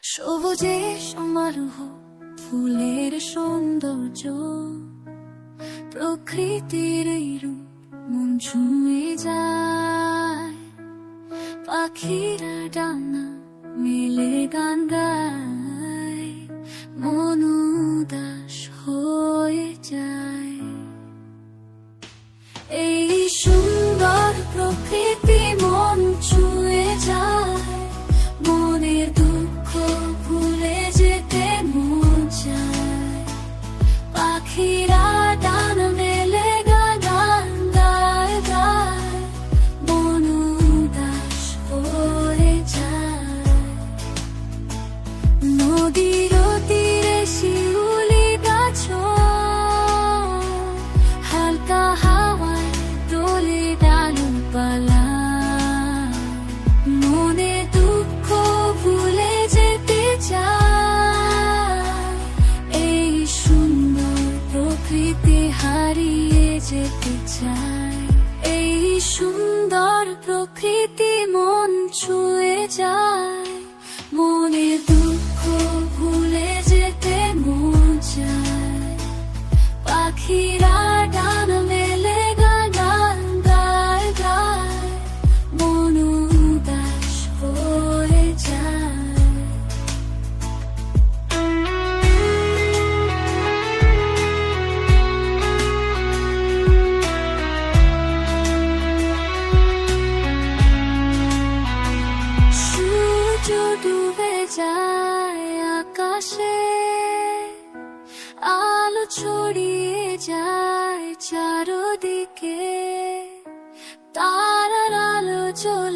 সবুজে সমারোহ, ফুলের সৌন্দর্য, প্রকৃতির এই রূপ মন ছুঁয়ে যায়। পাখিরা ডানা মেলে গান গায়, মন উদাস হয়ে যায়। এই সুন্দর প্রকৃতি মন ছুঁয়ে যায়, মনের দুঃখ ভুলে যেতে মন চায়। পাখিরা ডানা মেলে গান গায় গায়, মন উদাস হয়ে যায়। নদীর তীরে শিউলি গাছ হালকা হাওয়ায় দোলে ডালপালা, মনে দুঃখ ভুলে যেতে চায়। এই সুন্দর প্রকৃতি হারিয়ে যেতে চায়। এই সুন্দর প্রকৃতি মন ছুঁয়ে যায়, মনে দুঃখ ভুলে যেতে মন চায়। পাখিরা ডানা মেলে গান গায় গায়, মন উদাস হয়ে যায়। সূর্য ডুবে যায় আকাশে, আলো ছড়িয়ে যায় চারদিকে, তারার আলো জ্বলে।